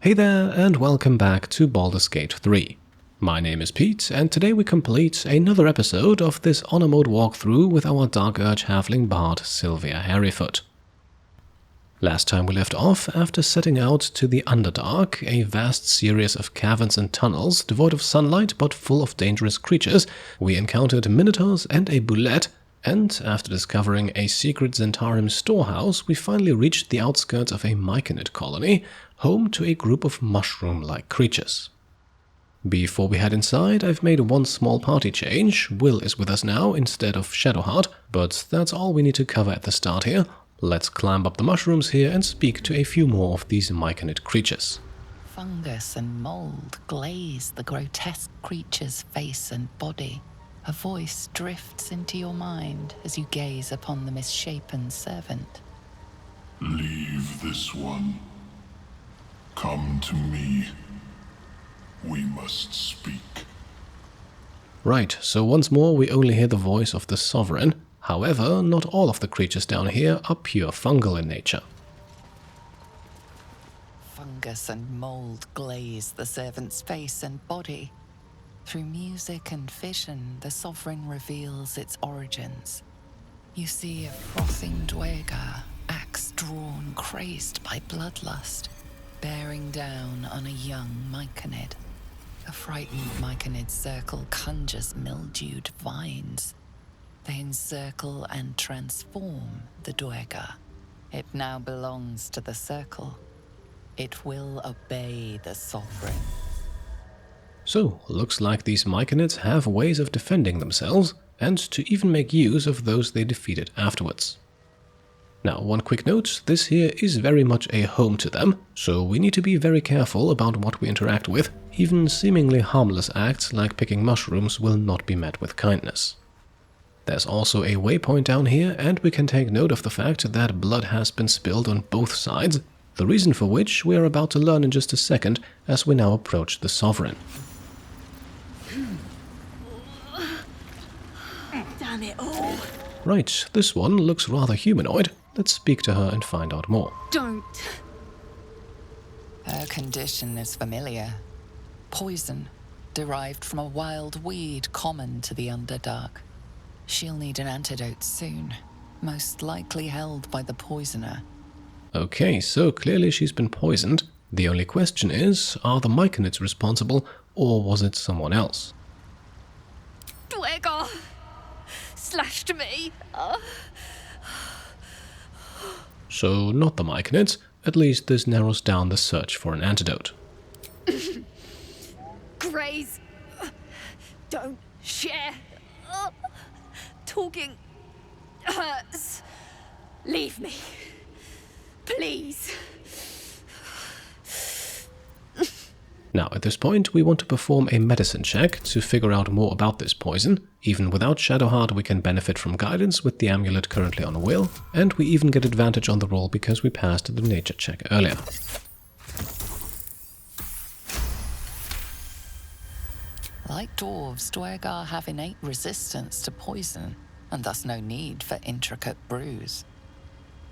Hey there and welcome back to Baldur's Gate 3. My name is Pete and today we complete another episode of this honor mode walkthrough with our Dark Urge Halfling Bard Sylvia Hairyfoot. Last time we left off, after setting out to the Underdark, a vast series of caverns and tunnels devoid of sunlight but full of dangerous creatures, we encountered minotaurs and a boulette, and after discovering a secret Zentarim storehouse, we finally reached the outskirts of a Myconid colony, home to a group of mushroom-like creatures. Before we head inside, I've made one small party change. Will is with us now instead of Shadowheart, but that's all we need to cover at the start here. Let's climb up the mushrooms here and speak to a few more of these Myconid creatures. Fungus and mold glaze the grotesque creature's face and body. A voice drifts into your mind as you gaze upon the misshapen servant. Leave this one. Come to me. We must speak. Right, so once more we only hear the voice of the Sovereign. However, not all of the creatures down here are pure fungal in nature. Fungus and mold glaze the servant's face and body. Through music and vision, the Sovereign reveals its origins. You see a frothing Duergar, axe drawn, crazed by bloodlust, bearing down on a young Myconid. A frightened Myconid circle conjures mildewed vines. They encircle and transform the Duergar. It now belongs to the circle. It will obey the Sovereign. So, looks like these Myconids have ways of defending themselves, and to even make use of those they defeated afterwards. Now, one quick note, this here is very much a home to them, so we need to be very careful about what we interact with. Even seemingly harmless acts like picking mushrooms will not be met with kindness. There's also a waypoint down here, and we can take note of the fact that blood has been spilled on both sides, the reason for which we are about to learn in just a second as we now approach the Sovereign. Damn it all. Right, this one looks rather humanoid. Let's speak to her and find out more. Don't. Her condition is familiar. Poison, derived from a wild weed common to the Underdark. She'll need an antidote soon, most likely held by the poisoner. Okay, so clearly she's been poisoned. The only question is, are the Myconids responsible, or was it someone else? Duergar slashed me. So not the Myconids. At least this narrows down the search for an antidote. Graze. Don't share. Talking hurts. Leave me. Please. Now, at this point, we want to perform a medicine check to figure out more about this poison. Even without Shadowheart, we can benefit from guidance with the amulet currently on Will, and we even get advantage on the roll because we passed the nature check earlier. Like dwarves, Duergar have innate resistance to poison, and thus no need for intricate brews.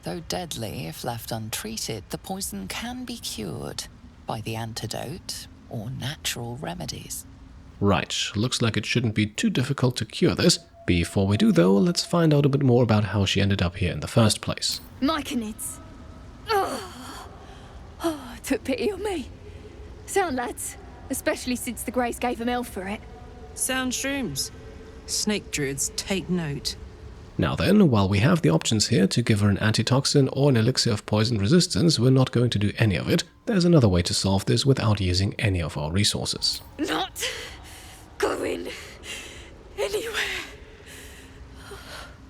Though deadly if left untreated, the poison can be cured by the antidote or natural remedies. Right, looks like it shouldn't be too difficult to cure this. Before we do though, let's find out a bit more about how she ended up here in the first place. Myconids. Took pity on me. Sound lads, especially since the Greys gave them hell for it. Sound shrooms. Snake druids, take note. Now then, while we have the options here to give her an antitoxin or an elixir of poison resistance, we're not going to do any of it. There's another way to solve this without using any of our resources. Not going anywhere.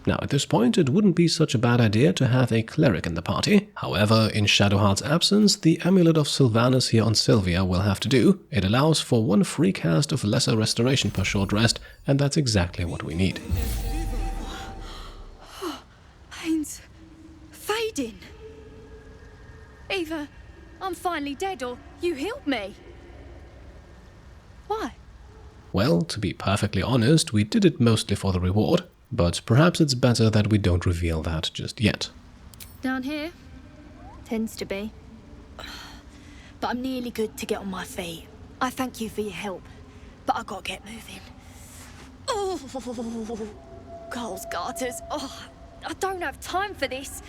Now at this point, it wouldn't be such a bad idea to have a cleric in the party. However, in Shadowheart's absence, the Amulet of Sylvanus here on Sylvia will have to do. It allows for one free cast of Lesser Restoration per short rest, and that's exactly what we need. Pain's fading. Either I'm finally dead or you healed me. Why? Well, to be perfectly honest, we did it mostly for the reward, but perhaps it's better that we don't reveal that just yet. Down here? Tends to be. but I'm nearly good to get on my feet. I thank you for your help, but I gotta get moving. Oh, Carl's garters. Oh, I don't have time for this.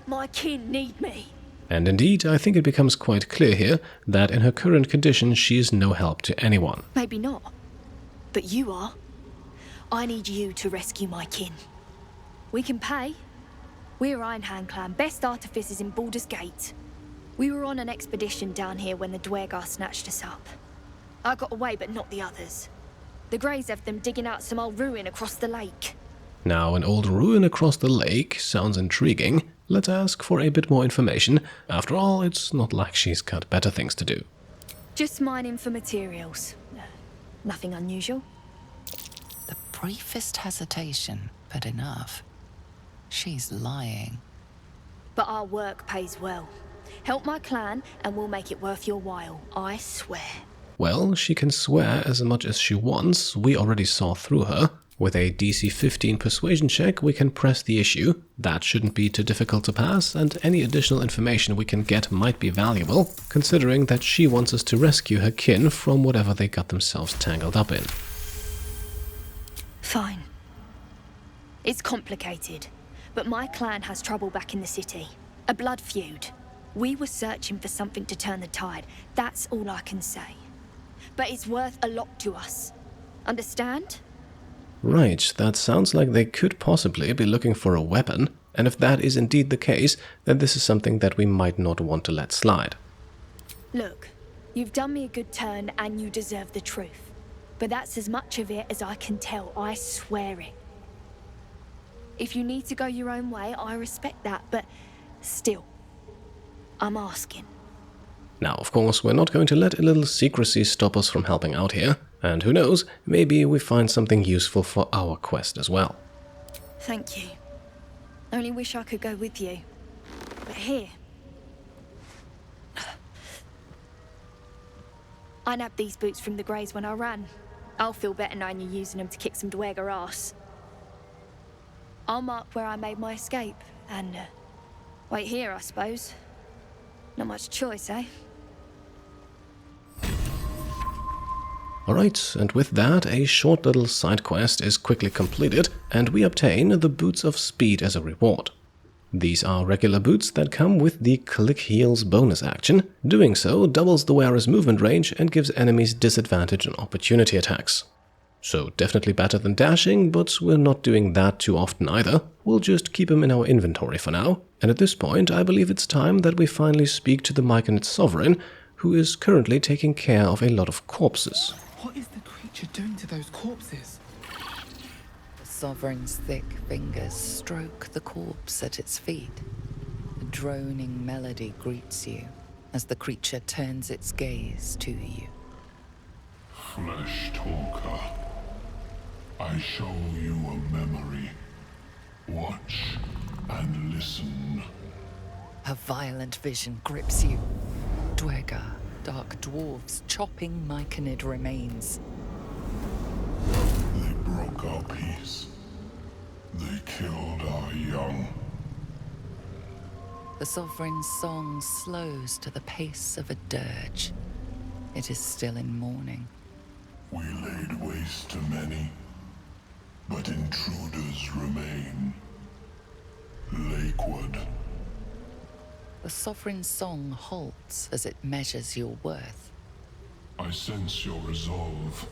My kin need me. And indeed, I think it becomes quite clear here that in her current condition she is no help to anyone. Maybe not, but you are. I need you to rescue my kin. We can pay. We're Ironhand Clan, best artificers in Baldur's Gate. We were on an expedition down here when the Duergar snatched us up. I got away, but not the others. The Greys have them digging out some old ruin across the lake. Now, an old ruin across the lake sounds intriguing. Let's ask for a bit more information. After all, it's not like she's got better things to do. Just mining for materials. Nothing unusual. The briefest hesitation, but enough. She's lying. But our work pays well. Help my clan and we'll make it worth your while, I swear. Well, she can swear as much as she wants. We already saw through her. With a DC 15 persuasion check, we can press the issue. That shouldn't be too difficult to pass, and any additional information we can get might be valuable, considering that she wants us to rescue her kin from whatever they got themselves tangled up in. Fine. It's complicated, but my clan has trouble back in the city. A blood feud. We were searching for something to turn the tide. That's all I can say. But it's worth a lot to us. Understand? Right, that sounds like they could possibly be looking for a weapon, and if that is indeed the case, then this is something that we might not want to let slide. Look, you've done me a good turn and you deserve the truth. But that's as much of it as I can tell, I swear it. If you need to go your own way, I respect that, but still, I'm asking. Now, of course, we're not going to let a little secrecy stop us from helping out here, and who knows, maybe we find something useful for our quest as well. Thank you. Only wish I could go with you. But here. I nabbed these boots from the Greys when I ran. I'll feel better knowing you're using them to kick some Duergar ass. I'll mark where I made my escape, and wait here, I suppose. Not much choice, eh? Alright, and with that, a short little side quest is quickly completed, and we obtain the Boots of Speed as a reward. These are regular boots that come with the Click Heels bonus action. Doing so doubles the wearer's movement range and gives enemies disadvantage on opportunity attacks. So definitely better than dashing, but we're not doing that too often either. We'll just keep them in our inventory for now. And at this point, I believe it's time that we finally speak to the Myconid sovereign, who is currently taking care of a lot of corpses. What is the creature doing to those corpses? The Sovereign's thick fingers stroke the corpse at its feet. A droning melody greets you as the creature turns its gaze to you. Flesh talker, I show you a memory. Watch and listen. A violent vision grips you. Duergar, dark dwarves chopping Myconid remains. They broke our peace. They killed our young. The Sovereign's song slows to the pace of a dirge. It is still in mourning. We laid waste to many, but intruders remain. Lakeward. The Sovereign's song halts as it measures your worth. I sense your resolve.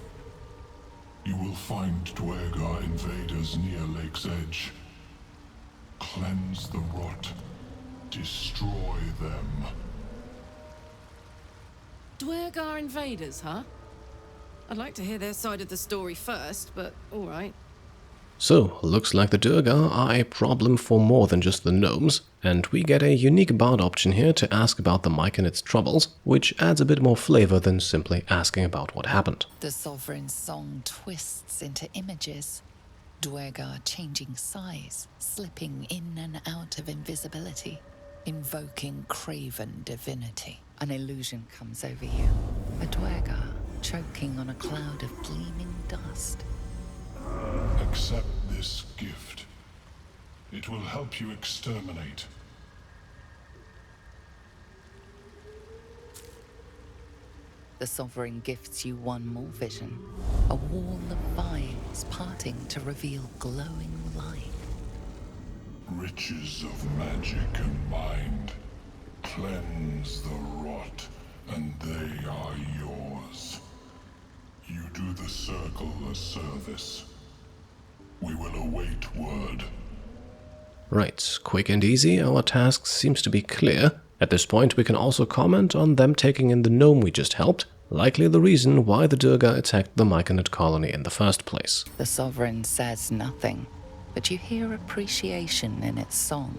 You will find Duergar invaders near Lake's edge. Cleanse the rot. Destroy them. Duergar invaders, huh? I'd like to hear their side of the story first, but alright. So, looks like the Duergar are a problem for more than just the gnomes, and we get a unique bard option here to ask about the Myconid's troubles, which adds a bit more flavor than simply asking about what happened. The Sovereign's song twists into images. Duergar changing size, slipping in and out of invisibility, invoking craven divinity. An illusion comes over you. A Duergar choking on a cloud of gleaming dust. Accept this gift. It will help you exterminate. The Sovereign gifts you one more vision. A wall of vines parting to reveal glowing light. Riches of magic and mind. Cleanse the rot, and they are yours. You do the Circle a service. We will await word. Right, quick and easy, our task seems to be clear. At this point we can also comment on them taking in the gnome we just helped, likely the reason why the Duergar attacked the Myconid colony in the first place. The Sovereign says nothing, but you hear appreciation in its song.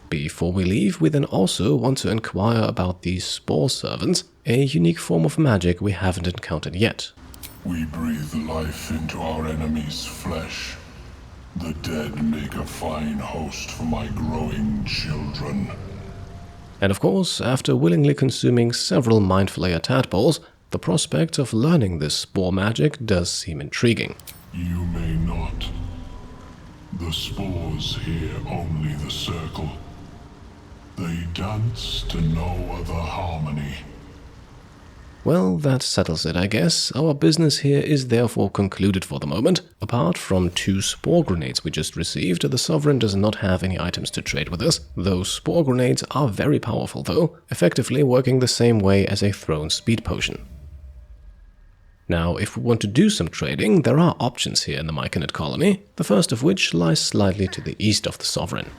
Before we leave, we then also want to inquire about these Spaw servants, a unique form of magic we haven't encountered yet. We breathe life into our enemy's flesh. The dead make a fine host for my growing children. And of course, after willingly consuming several Mindflayer tadpoles, the prospect of learning this Spaw magic does seem intriguing. You may not. The spores hear only the circle. They dance to no other harmony. Well, that settles it, I guess. Our business here is therefore concluded for the moment. Apart from 2 Spore grenades we just received, the Sovereign does not have any items to trade with us. Those Spore grenades are very powerful though, effectively working the same way as a thrown speed potion. Now, if we want to do some trading, there are options here in the Myconid colony, the first of which lies slightly to the east of the Sovereign.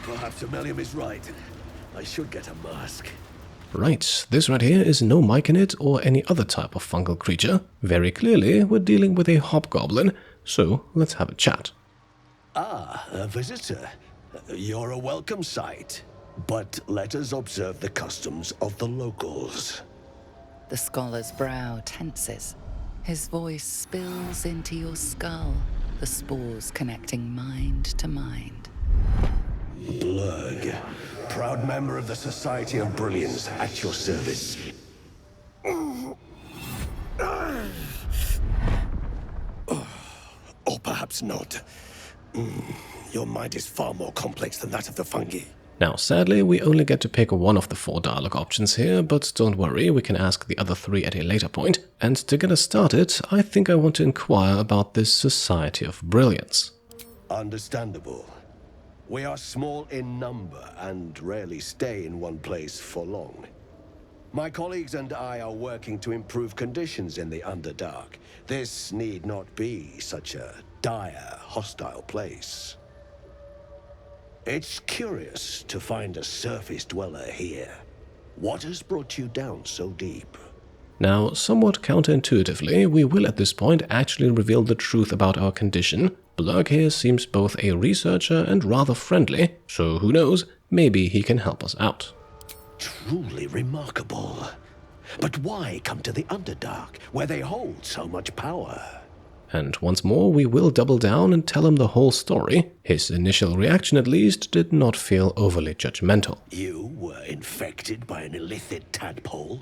Perhaps Omeluum is right. I should get a mask. Right, this right here is no Myconid or any other type of fungal creature. Very clearly, we're dealing with a Hobgoblin, so let's have a chat. Ah, a visitor. You're a welcome sight. But let us observe the customs of the locals. The scholar's brow tenses. His voice spills into your skull, the spores connecting mind to mind. Blurg, proud member of the Society of Brilliance, at your service. Or perhaps not. Your mind is far more complex than that of the fungi. Now, sadly, we only get to pick one of the 4 dialogue options here, but don't worry, we can ask the other 3 at a later point. And to get us started, I think I want to inquire about this Society of Brilliance. Understandable. We are small in number and rarely stay in one place for long. My colleagues and I are working to improve conditions in the Underdark. This need not be such a dire, hostile place. It's curious to find a surface dweller here. What has brought you down so deep? Now, somewhat counterintuitively, we will at this point actually reveal the truth about our condition. Blurg here seems both a researcher and rather friendly, so who knows, maybe he can help us out. Truly remarkable. But why come to the Underdark, where they hold so much power? And once more, we will double down and tell him the whole story. His initial reaction, at least, did not feel overly judgmental. You were infected by an illithid tadpole?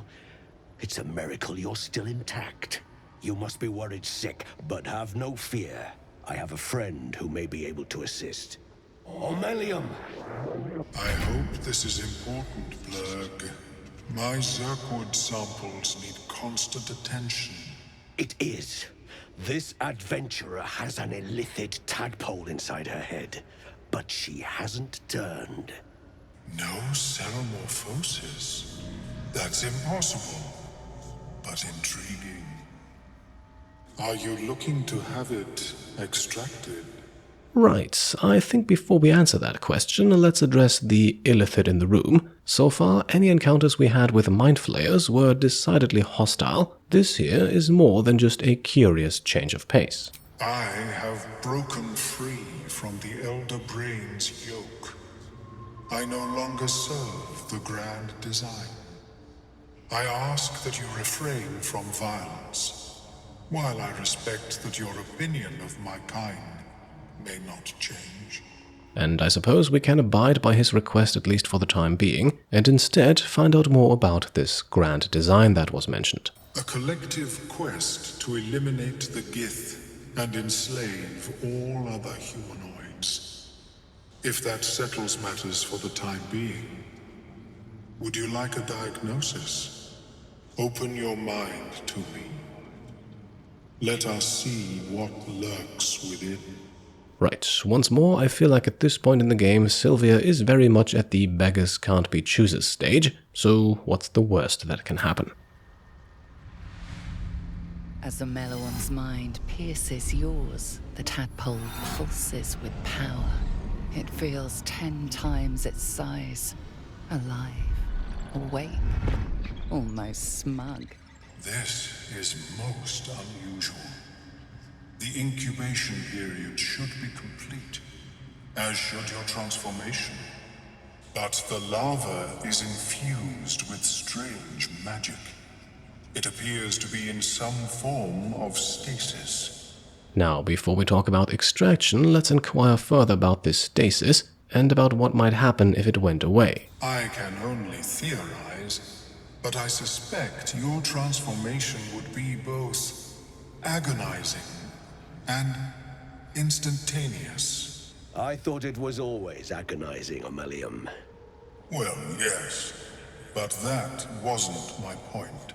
It's a miracle you're still intact. You must be worried sick, but have no fear. I have a friend who may be able to assist. Omeluum! I hope this is important, Blurg. My Zerkwood samples need constant attention. It is. This adventurer has an illithid tadpole inside her head, but she hasn't turned. No ceremorphosis. That's impossible, but intriguing. Are you looking to have it extracted? Right, I think before we answer that question, let's address the illithid in the room. So far, any encounters we had with Mindflayers were decidedly hostile. This here is more than just a curious change of pace. I have broken free from the Elder Brain's yoke. I no longer serve the grand design. I ask that you refrain from violence, while I respect that your opinion of my kind may not change. And I suppose we can abide by his request at least for the time being, and instead find out more about this grand design that was mentioned. A collective quest to eliminate the Gith and enslave all other humanoids. If that settles matters for the time being, Would you like a diagnosis? Open your mind to me. Let us see what lurks within. Right, once more, I feel like at this point in the game, Sylvia is very much at the beggars can't be choosers stage, so what's the worst that can happen? As Omeluum's mind pierces yours, the tadpole pulses with power. It feels 10 times its size. Alive, awake, almost smug. This is most unusual. The incubation period should be complete, as should your transformation. But the larva is infused with strange magic. It appears to be in some form of stasis. Now, before we talk about extraction, let's inquire further about this stasis and about what might happen if it went away. I can only theorize, but I suspect your transformation would be both agonizing and instantaneous. I thought it was always agonizing, Omeluum. Well, yes, but that wasn't my point.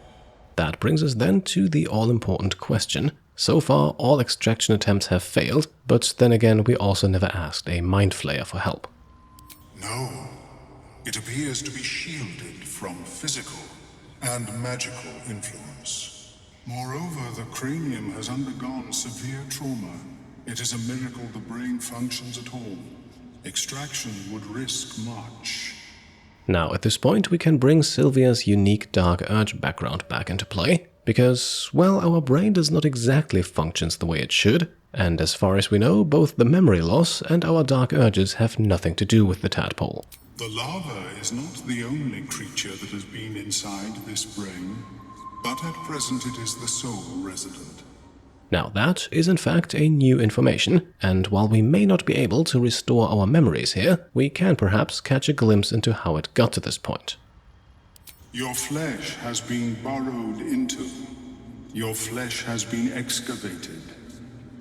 That brings us then to the all-important question. So far, all extraction attempts have failed, but then again, we also never asked a Mindflayer for help. No, it appears to be shielded from physical and magical influence. Moreover, the cranium has undergone severe trauma. It is a miracle the brain functions at all. Extraction would risk much. Now, at this point, we can bring Sylvia's unique Dark Urge background back into play, because, well, our brain does not exactly function the way it should, and as far as we know, both the memory loss and our Dark Urges have nothing to do with the tadpole. The larva is not the only creature that has been inside this brain, but at present it is the sole resident. Now that is in fact a new information, and while we may not be able to restore our memories here, we can perhaps catch a glimpse into how it got to this point. Your flesh has been burrowed into. Your flesh has been excavated.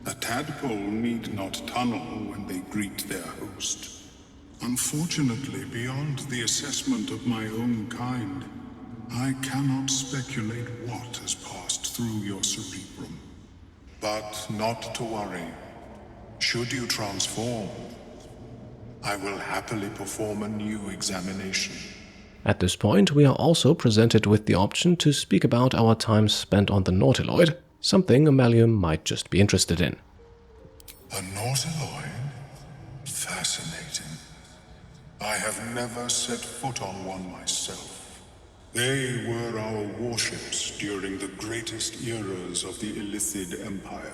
A tadpole need not tunnel when they greet their host. Unfortunately, beyond the assessment of my own kind, I cannot speculate what has passed through your cerebrum. But not to worry. Should you transform, I will happily perform a new examination. At this point, we are also presented with the option to speak about our time spent on the Nautiloid, something Omeluum might just be interested in. A Nautiloid? Fascinating. I have never set foot on one myself. They were our warships during the greatest eras of the Illithid Empire.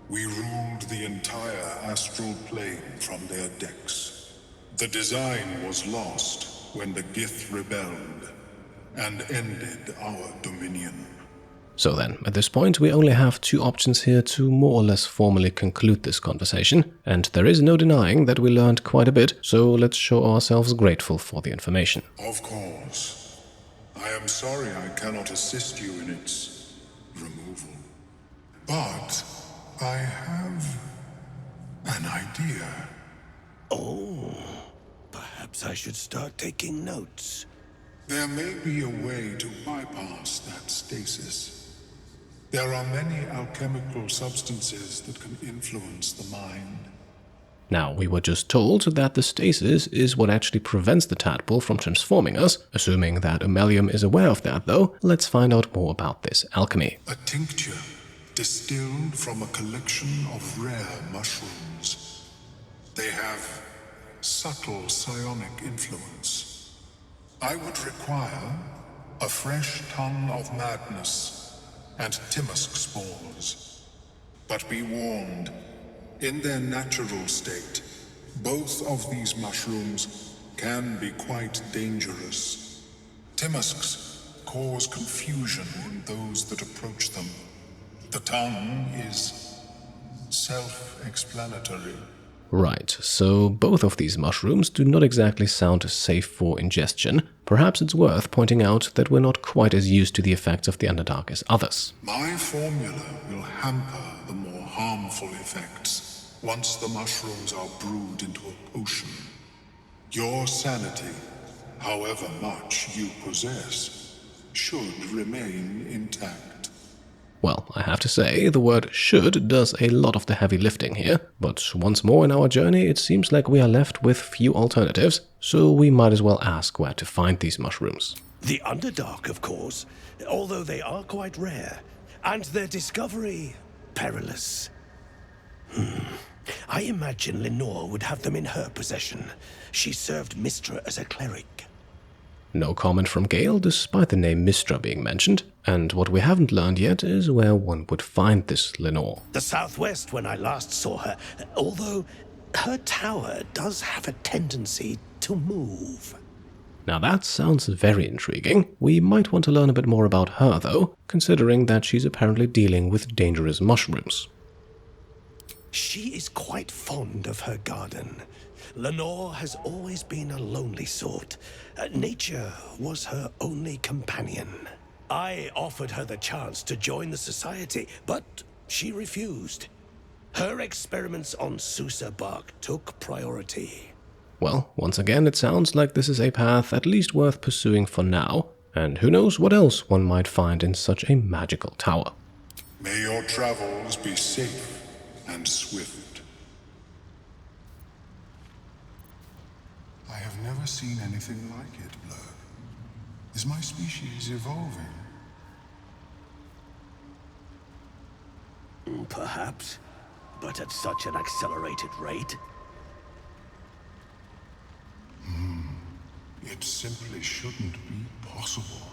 We ruled the entire astral plane from their decks. The design was lost when the Gith rebelled and ended our dominion. So then, at this point, we only have two options here to more or less formally conclude this conversation, and there is no denying that we learned quite a bit, so let's show ourselves grateful for the information. Of course. I am sorry I cannot assist you in its removal. But I have an idea. Oh, perhaps I should start taking notes. There may be a way to bypass that stasis. There are many alchemical substances that can influence the mind. Now, we were just told that the stasis is what actually prevents the tadpole from transforming us. Assuming that Omeluum is aware of that, though, let's find out more about this alchemy. A tincture distilled from a collection of rare mushrooms. They have subtle psionic influence. I would require a fresh ton of madness and Timusk spores. But be warned, in their natural state, both of these mushrooms can be quite dangerous. Timusks cause confusion in those that approach them. The tongue is self-explanatory. Right, so both of these mushrooms do not exactly sound safe for ingestion. Perhaps it's worth pointing out that we're not quite as used to the effects of the Underdark as others. My formula will hamper the more harmful effects once the mushrooms are brewed into a potion. Your sanity however much you possess, should remain intact. Well, I have to say, the word should does a lot of the heavy lifting here, but once more in our journey it seems like we are left with few alternatives, so we might as well ask where to find these mushrooms. The Underdark, of course, although they are quite rare, and their discovery perilous. I imagine Lenore would have them in her possession. She served Mystra as a cleric. No comment from Gale, despite the name Mystra being mentioned, and what we haven't learned yet is where one would find this Lenore. The southwest when I last saw her, although her tower does have a tendency to move. Now that sounds very intriguing. We might want to learn a bit more about her though, considering that she's apparently dealing with dangerous mushrooms. She is quite fond of her garden. Lenore has always been a lonely sort. Nature was her only companion. I offered her the chance to join the society, but she refused. Her experiments on Sussur bark took priority. Well, once again, it sounds like this is a path at least worth pursuing for now, and who knows what else one might find in such a magical tower. May your travels be safe and swift. I have never seen anything like it, Blurg. Is my species evolving? Perhaps, but at such an accelerated rate. It simply shouldn't be possible.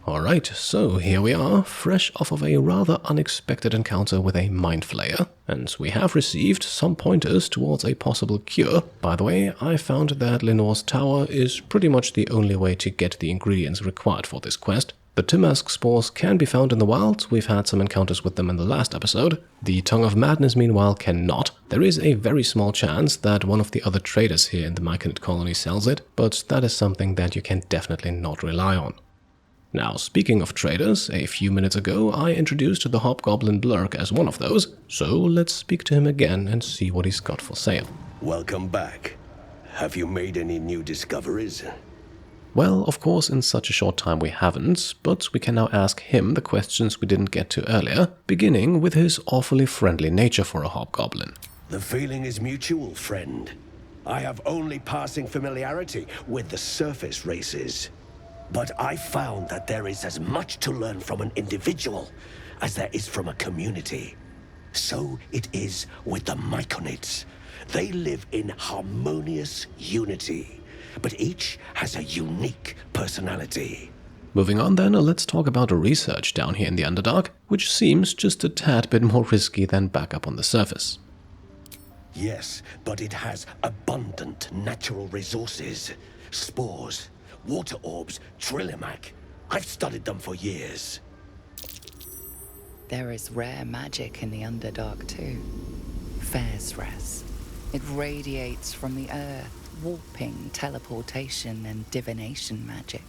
Alright, so here we are, fresh off of a rather unexpected encounter with a Mindflayer, and we have received some pointers towards a possible cure. By the way, I found that Lenore's tower is pretty much the only way to get the ingredients required for this quest. The Timask spores can be found in the wild, we've had some encounters with them in the last episode. The Tongue of Madness, meanwhile, cannot. There is a very small chance that one of the other traders here in the Myconid colony sells it, but that is something that you can definitely not rely on. Now, speaking of traders, a few minutes ago I introduced the Hobgoblin Blurg as one of those, so let's speak to him again and see what he's got for sale. Welcome back. Have you made any new discoveries? Well, of course, in such a short time we haven't, but we can now ask him the questions we didn't get to earlier, beginning with his awfully friendly nature for a hobgoblin. The feeling is mutual, friend. I have only passing familiarity with the surface races. But I found that there is as much to learn from an individual as there is from a community. So it is with the Myconids. They live in harmonious unity, but each has a unique personality. Moving on then, let's talk about research down here in the Underdark, which seems just a tad bit more risky than back up on the surface. Yes, but it has abundant natural resources. Spores, water orbs, trillimac. I've studied them for years. There is rare magic in the Underdark too. Fairsres. It radiates from the earth, warping, teleportation, and divination magic.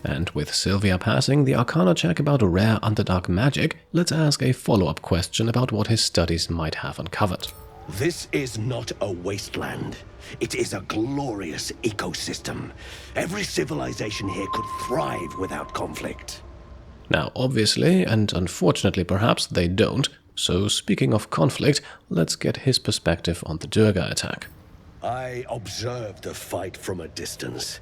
And with Sylvia passing the Arcana check about rare Underdark magic, let's ask a follow-up question about what his studies might have uncovered. This is not a wasteland. It is a glorious ecosystem. Every civilization here could thrive without conflict. Now, obviously, and unfortunately perhaps, they don't. So speaking of conflict, let's get his perspective on the Duergar attack. I observed the fight from a distance.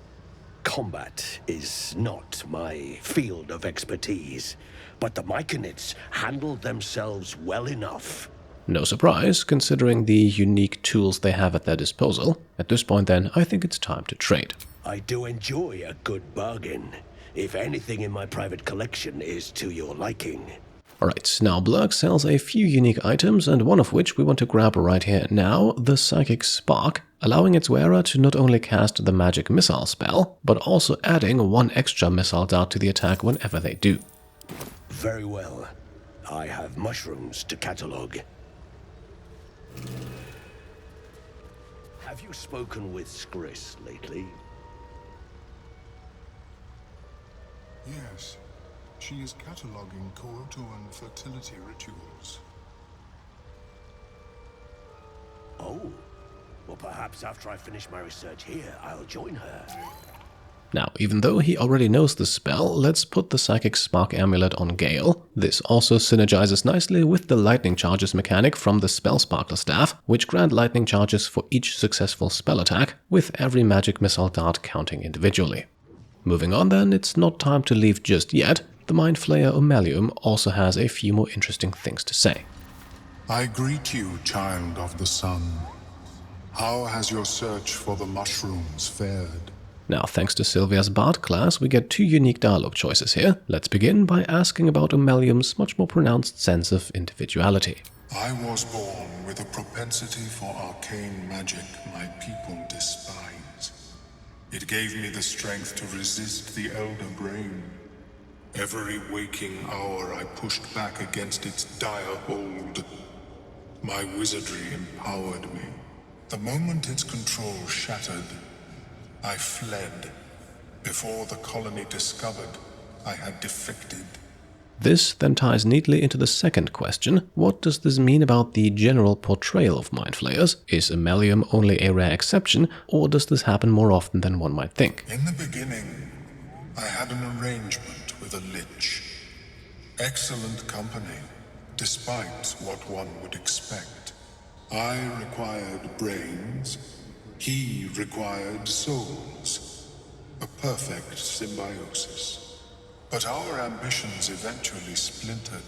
Combat is not my field of expertise, but the Myconids handled themselves well enough. No surprise, considering the unique tools they have at their disposal. At this point then, I think it's time to trade. I do enjoy a good bargain, if anything in my private collection is to your liking. Alright, now Blurg sells a few unique items, and one of which we want to grab right here now, the Psychic Spark, allowing its wearer to not only cast the magic missile spell, but also adding one extra missile dart to the attack whenever they do. Very well. I have mushrooms to catalogue. Have you spoken with Skris lately? Yes. She is cataloguing Koatoan fertility rituals. Oh. Well, perhaps after I finish my research here, I'll join her. Now, even though he already knows the spell, let's put the Psychic Spark Amulet on Gale. This also synergizes nicely with the lightning charges mechanic from the Spell Sparkler staff, which grant lightning charges for each successful spell attack, with every magic missile dart counting individually. Moving on then, it's not time to leave just yet. The Mindflayer Omeluum also has a few more interesting things to say. I greet you, child of the sun. How has your search for the mushrooms fared? Now, thanks to Sylvia's Bard class, we get 2 unique dialogue choices here. Let's begin by asking about Omeluum's much more pronounced sense of individuality. I was born with a propensity for arcane magic my people despise. It gave me the strength to resist the Elder Brain. Every waking hour I pushed back against its dire hold. My wizardry empowered me. The moment its control shattered, I fled. Before the colony discovered, I had defected. This then ties neatly into the second question. What does this mean about the general portrayal of Mindflayers? Is Omeluum only a rare exception, or does this happen more often than one might think? In the beginning, I had an arrangement with a lich. Excellent company, despite what one would expect. I required brains. He required souls, a perfect symbiosis. But our ambitions eventually splintered.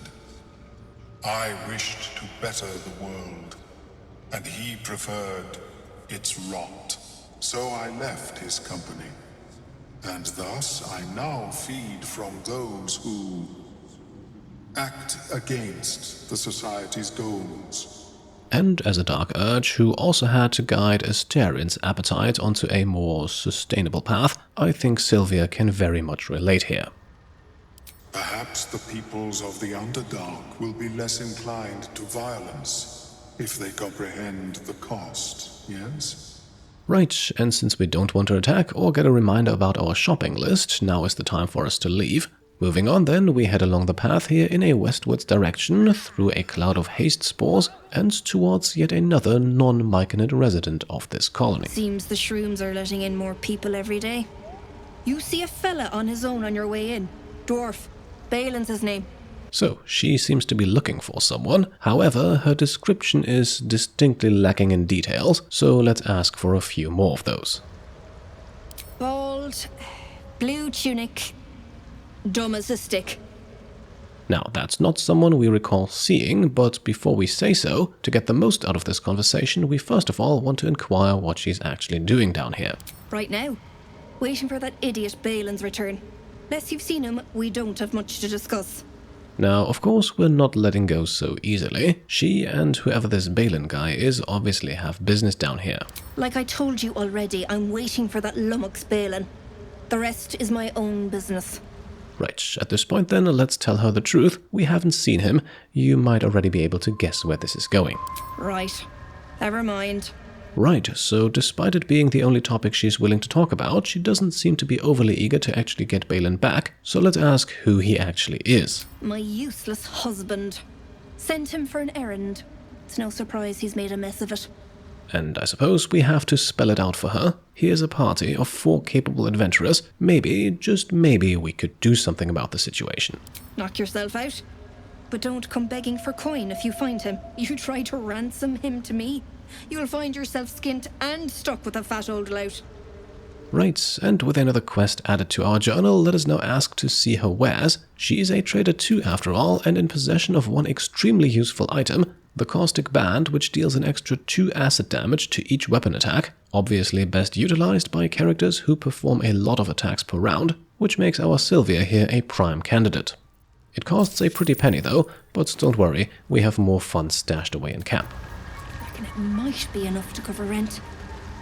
I wished to better the world, and he preferred its rot. So I left his company, and thus I now feed from those who act against the Society's goals. And as a Dark Urge who also had to guide Asterian's appetite onto a more sustainable path, I think Sylvia can very much relate here. Perhaps the peoples of the Underdark will be less inclined to violence if they comprehend the cost, yes? Right, and since we don't want to attack or get a reminder about our shopping list, now is the time for us to leave. Moving on then, we head along the path here in a westwards direction, through a cloud of haste spores, and towards yet another non-Myconid resident of this colony. Seems the shrooms are letting in more people every day. You see a fella on his own on your way in. Dwarf. Baelen's his name. So, she seems to be looking for someone. However, her description is distinctly lacking in details, so let's ask for a few more of those. Bald, blue tunic, dumb as a stick. Now, that's not someone we recall seeing, but before we say so, to get the most out of this conversation, we first of all want to inquire what she's actually doing down here. Right now, waiting for that idiot Baelen's return. Less you've seen him, we don't have much to discuss. Now, of course, we're not letting go so easily. She and whoever this Baelen guy is obviously have business down here. Like I told you already, I'm waiting for that lummox Baelen. The rest is my own business. Right, at this point then, let's tell her the truth. We haven't seen him. You might already be able to guess where this is going. Right. Never mind. Right, so despite it being the only topic she's willing to talk about, she doesn't seem to be overly eager to actually get Baelen back, so let's ask who he actually is. My useless husband. Sent him for an errand. It's no surprise he's made a mess of it. And I suppose we have to spell it out for her. Here's a party of 4 capable adventurers. Maybe, just maybe, we could do something about the situation. Knock yourself out. But don't come begging for coin if you find him. You try to ransom him to me, you'll find yourself skint and stuck with a fat old lout. Right, and with another quest added to our journal, let us now ask to see her wares. She is a trader too, after all, and in possession of one extremely useful item, the Caustic Band, which deals an extra 2 acid damage to each weapon attack, obviously best utilized by characters who perform a lot of attacks per round, which makes our Sylvia here a prime candidate. It costs a pretty penny though, but don't worry, we have more funds stashed away in camp. I reckon it might be enough to cover rent.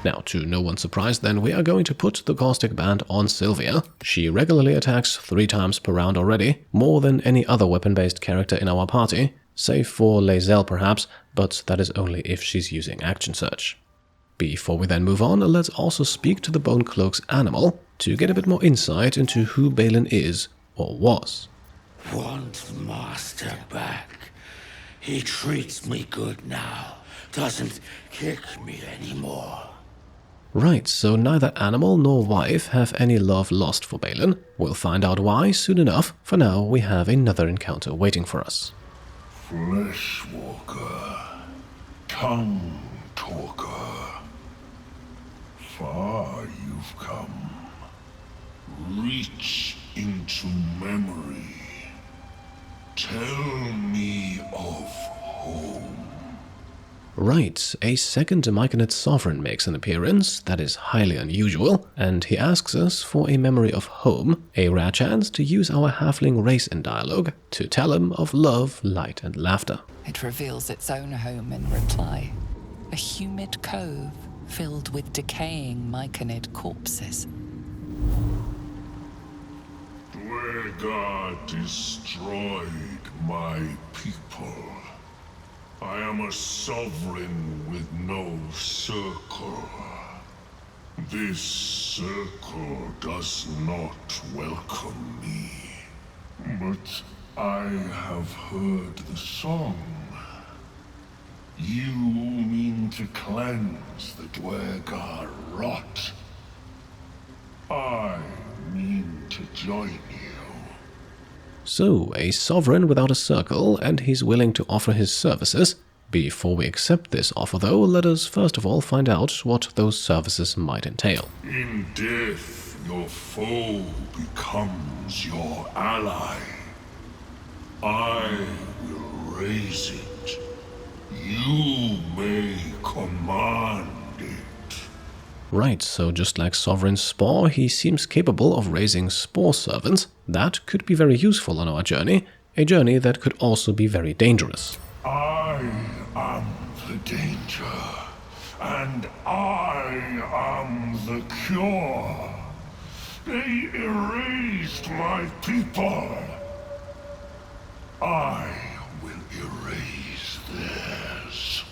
Now, to no one's surprise then, we are going to put the Caustic Band on Sylvia. She regularly attacks 3 times per round already, more than any other weapon-based character in our party, save for Lae'zel perhaps, but that is only if she's using Action Search. Before we then move on, let's also speak to the Bonecloak's animal, to get a bit more insight into who Baelen is, or was. Want master back. He treats me good now. Doesn't kick me anymore. Right, so neither animal nor wife have any love lost for Baelen. We'll find out why soon enough. For now, we have another encounter waiting for us. Fleshwalker, tongue talker, far you've come. Reach into memory. Tell me of home. Right, a second Myconid sovereign makes an appearance. That is highly unusual, and he asks us for a memory of home, a rare chance to use our halfling race in dialogue to tell him of love, light, and laughter. It reveals its own home in reply. A humid cove filled with decaying Myconid corpses. Duergar destroyed my people. I am a sovereign with no circle. This circle does not welcome me. But I have heard the song. You mean to cleanse the Duergar rot. I mean to join you. So, a sovereign without a circle, and he's willing to offer his services. Before we accept this offer though, let us first of all find out what those services might entail. In death, your foe becomes your ally. I will raise it. You may command it. Right, so just like Sovereign Spaw, he seems capable of raising Spaw servants. That could be very useful on our journey, a journey that could also be very dangerous. I am the danger, and I am the cure. They erased my people. I will erase theirs.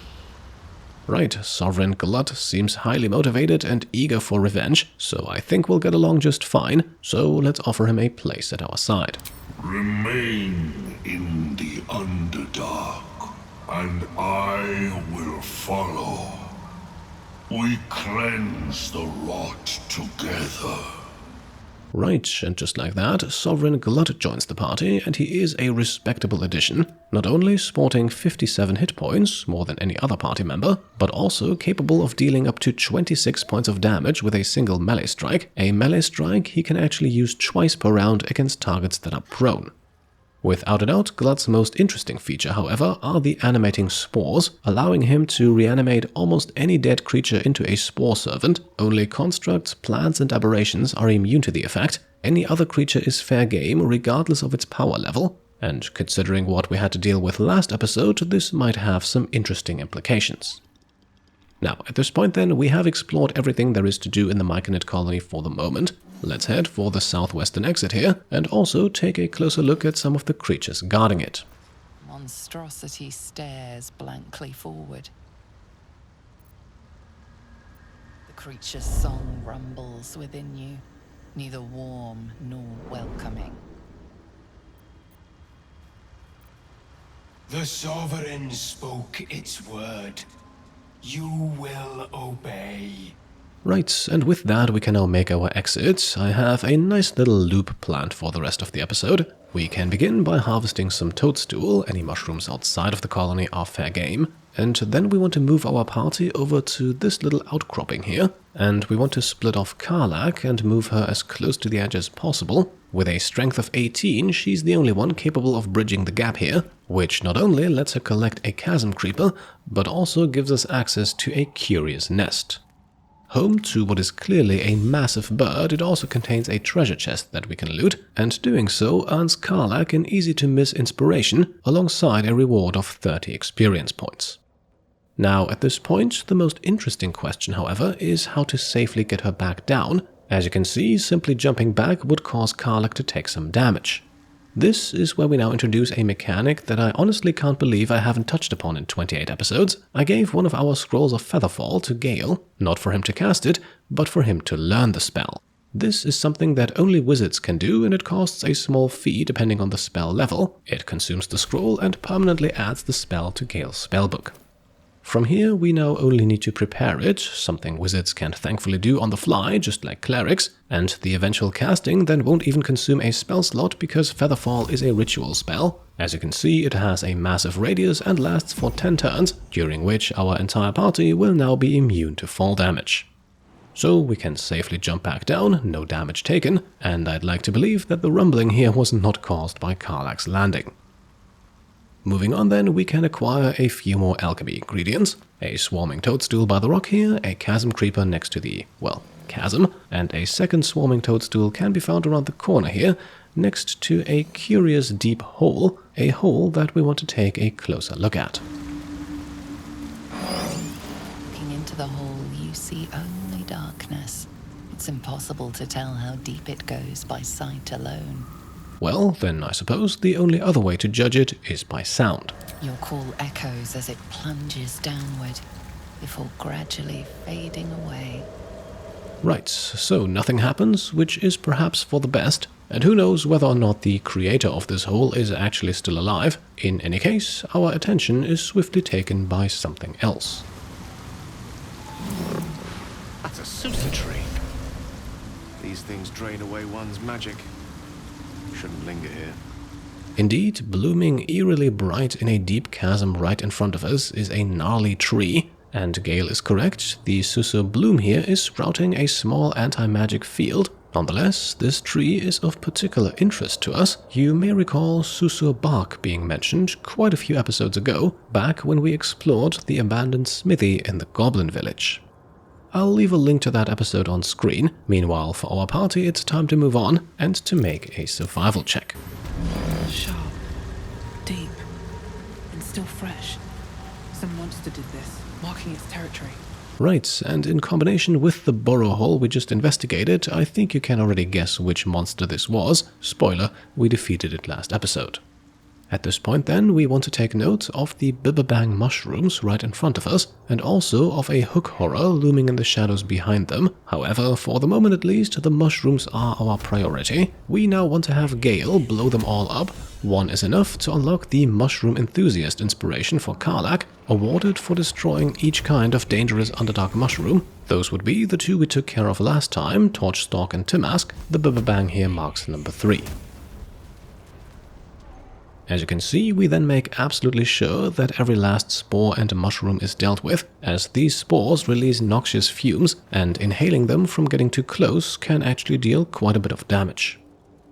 Right, Sovereign Glut seems highly motivated and eager for revenge, so I think we'll get along just fine, so let's offer him a place at our side. Remain in the Underdark, and I will follow. We cleanse the rot together. Right, and just like that, Sovereign Glut joins the party, and he is a respectable addition, not only sporting 57 hit points, more than any other party member, but also capable of dealing up to 26 points of damage with a single melee strike, a melee strike he can actually use twice per round against targets that are prone. Without a doubt, Glut's most interesting feature, however, are the animating spores, allowing him to reanimate almost any dead creature into a spore servant. Only constructs, plants, and aberrations are immune to the effect. Any other creature is fair game, regardless of its power level. And considering what we had to deal with last episode, this might have some interesting implications. Now, at this point then, we have explored everything there is to do in the Myconid colony for the moment. Let's head for the southwestern exit here, and also take a closer look at some of the creatures guarding it. Monstrosity stares blankly forward. The creature's song rumbles within you, neither warm nor welcoming. The Sovereign spoke its word. You will obey. Right, and with that we can now make our exit. I have a nice little loop planned for the rest of the episode. We can begin by harvesting some toadstool. Any mushrooms outside of the colony are fair game. And then we want to move our party over to this little outcropping here. And we want to split off Karlach and move her as close to the edge as possible. With a strength of 18, she's the only one capable of bridging the gap here, which not only lets her collect a chasm creeper, but also gives us access to a curious nest. Home to what is clearly a massive bird, it also contains a treasure chest that we can loot, and doing so earns Karlach an easy-to-miss inspiration alongside a reward of 30 experience points. Now, at this point, the most interesting question, however, is how to safely get her back down. As you can see, simply jumping back would cause Karlach to take some damage. This is where we now introduce a mechanic that I honestly can't believe I haven't touched upon in 28 episodes. I gave one of our Scrolls of Featherfall to Gale, not for him to cast it, but for him to learn the spell. This is something that only wizards can do, and it costs a small fee depending on the spell level. It consumes the scroll and permanently adds the spell to Gale's spellbook. From here, we now only need to prepare it, something wizards can thankfully do on the fly, just like clerics, and the eventual casting then won't even consume a spell slot because Featherfall is a ritual spell. As you can see, it has a massive radius and lasts for 10 turns, during which our entire party will now be immune to fall damage. So we can safely jump back down, no damage taken, and I'd like to believe that the rumbling here was not caused by Karlach's landing. Moving on then, we can acquire a few more alchemy ingredients. A swarming toadstool by the rock here, a chasm creeper next to the, well, chasm, and a second swarming toadstool can be found around the corner here, next to a curious deep hole, a hole that we want to take a closer look at. Looking into the hole, you see only darkness. It's impossible to tell how deep it goes by sight alone. Well, then I suppose the only other way to judge it is by sound. Your call echoes as it plunges downward, before gradually fading away. Right, so nothing happens, which is perhaps for the best, and who knows whether or not the creator of this hole is actually still alive. In any case, our attention is swiftly taken by something else. That's a Sussur tree. These things drain away one's magic. Shouldn't linger here. Indeed, blooming eerily bright in a deep chasm right in front of us is a gnarly tree, and Gale is correct, the Sussur bloom here is sprouting a small anti-magic field. Nonetheless, this tree is of particular interest to us. You may recall Sussur bark being mentioned quite a few episodes ago, back when we explored the abandoned smithy in the Goblin Village. I'll leave a link to that episode on screen. Meanwhile, for our party, it's time to move on and to make a survival check. Sharp, deep, and still fresh. Some monster did this, marking its territory. Right, and in combination with the burrow hole we just investigated, I think you can already guess which monster this was. Spoiler, we defeated it last episode. At this point then, we want to take note of the Bibberbang mushrooms right in front of us, and also of a hook horror looming in the shadows behind them. However, for the moment at least, the mushrooms are our priority. We now want to have Gale blow them all up. One is enough to unlock the Mushroom Enthusiast inspiration for Karlach, awarded for destroying each kind of dangerous Underdark mushroom. Those would be the two we took care of last time, Torchstalk and Timask. The Bibberbang here marks number 3. As you can see, we then make absolutely sure that every last spore and mushroom is dealt with, as these spores release noxious fumes, and inhaling them from getting too close can actually deal quite a bit of damage.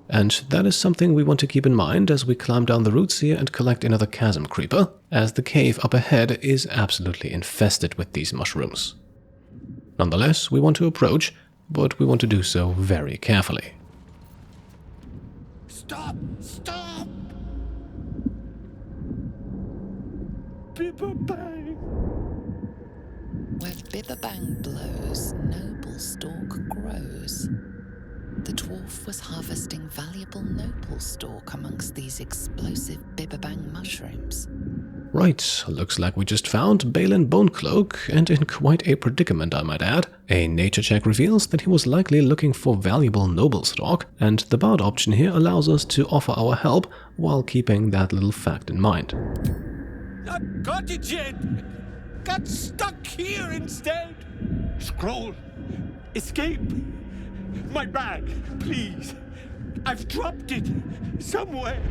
And that is something we want to keep in mind as we climb down the roots here and collect another chasm creeper, as the cave up ahead is absolutely infested with these mushrooms. Nonetheless, we want to approach, but we want to do so very carefully. Stop! Stop! Bibberbang! Where Bibberbang blows, noblestalk grows. The dwarf was harvesting valuable noblestalk amongst these explosive Bibberbang mushrooms. Right, looks like we just found Baelen Bonecloak, and in quite a predicament I might add. A nature check reveals that he was likely looking for valuable noblestalk, and the bard option here allows us to offer our help while keeping that little fact in mind. Not got it yet! Got stuck here instead! Scroll! Escape! My bag, please! I've dropped it somewhere!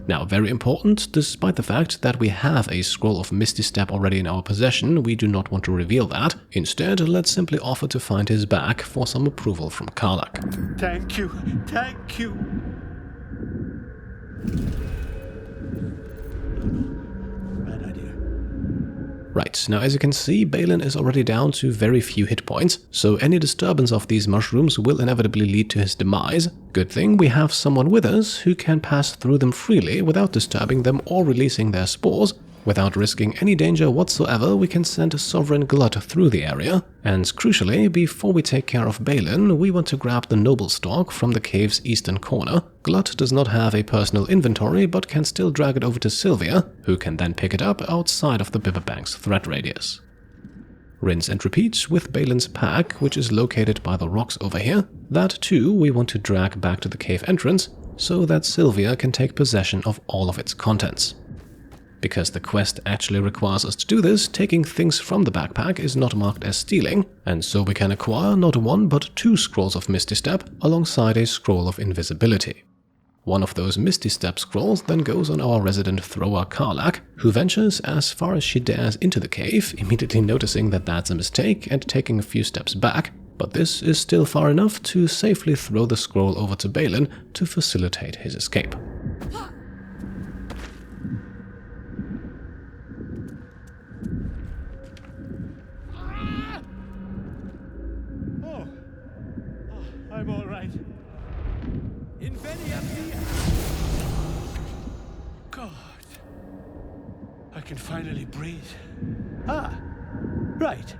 Now, very important, despite the fact that we have a scroll of Misty Step already in our possession, we do not want to reveal that. Instead, let's simply offer to find his bag for some approval from Karlach. Thank you, thank you! Bad idea. Right, now as you can see, Baelen is already down to very few hit points, so any disturbance of these mushrooms will inevitably lead to his demise. Good thing we have someone with us who can pass through them freely without disturbing them or releasing their spores. Without risking any danger whatsoever, we can send Sovereign Glut through the area. And crucially, before we take care of Baelen, we want to grab the noblestalk from the cave's eastern corner. Glut does not have a personal inventory, but can still drag it over to Sylvia, who can then pick it up outside of the Bibberbang's threat radius. Rinse and repeat with Baelen's pack, which is located by the rocks over here. That too we want to drag back to the cave entrance, so that Sylvia can take possession of all of its contents. Because the quest actually requires us to do this, taking things from the backpack is not marked as stealing, and so we can acquire not 1 but 2 scrolls of Misty Step alongside a scroll of invisibility. One of those Misty Step scrolls then goes on our resident thrower Karlach, who ventures as far as she dares into the cave, immediately noticing that that's a mistake and taking a few steps back, but this is still far enough to safely throw the scroll over to Baelen to facilitate his escape. I'm all right. God, I can finally breathe. Right.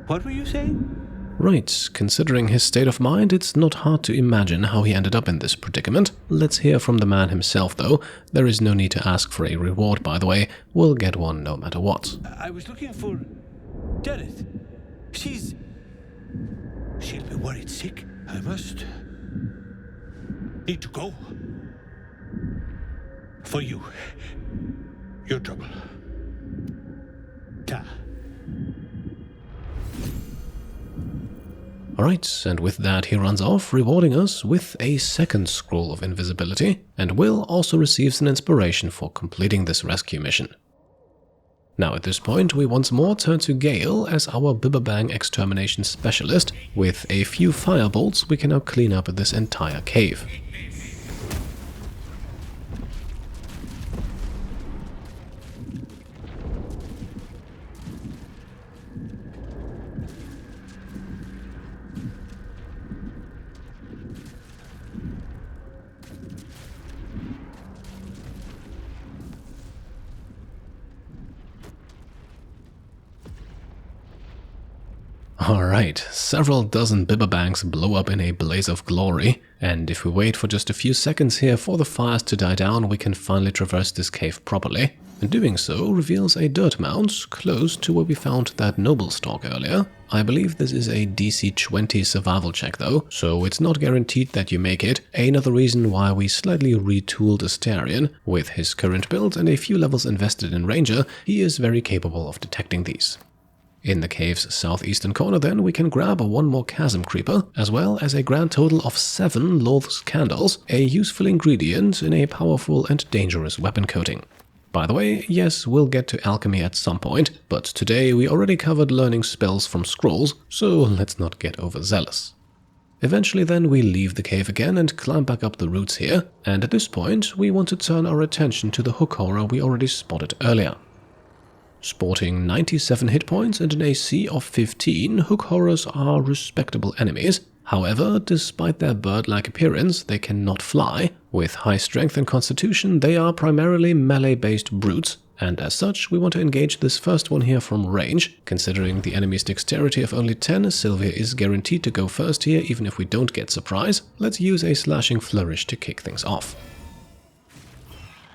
What were you saying? Right, considering his state of mind, it's not hard to imagine how he ended up in this predicament. Let's hear from the man himself, though. There is no need to ask for a reward, by the way. We'll get one no matter what. I was looking for Derryth. She'll be worried sick. I must need to go. For you. Your trouble. Ta. Alright, and with that he runs off, rewarding us with a second scroll of invisibility, and Will also receives an inspiration for completing this rescue mission. Now at this point we once more turn to Gale as our Bibberbang extermination specialist. With a few firebolts we can now clean up this entire cave. Alright, several dozen Bibberbangs blow up in a blaze of glory, and if we wait for just a few seconds here for the fires to die down, we can finally traverse this cave properly. And doing so reveals a dirt mound close to where we found that noblestalk earlier. I believe this is a DC 20 survival check though, so it's not guaranteed that you make it. Another reason why we slightly retooled Astarion. With his current build and a few levels invested in Ranger, he is very capable of detecting these. In the cave's southeastern corner then, we can grab one more chasm creeper, as well as a grand total of 7 Loth's candles, a useful ingredient in a powerful and dangerous weapon coating. By the way, yes, we'll get to alchemy at some point, but today we already covered learning spells from scrolls, so let's not get overzealous. Eventually then we leave the cave again and climb back up the roots here, and at this point we want to turn our attention to the hook horror we already spotted earlier. Sporting 97 hit points and an AC of 15, hook horrors are respectable enemies. However, despite their bird-like appearance, they cannot fly. With high strength and constitution, they are primarily melee-based brutes, and as such, we want to engage this first one here from range. Considering the enemy's dexterity of only 10, Sylvia is guaranteed to go first here even if we don't get surprise. Let's use a slashing flourish to kick things off.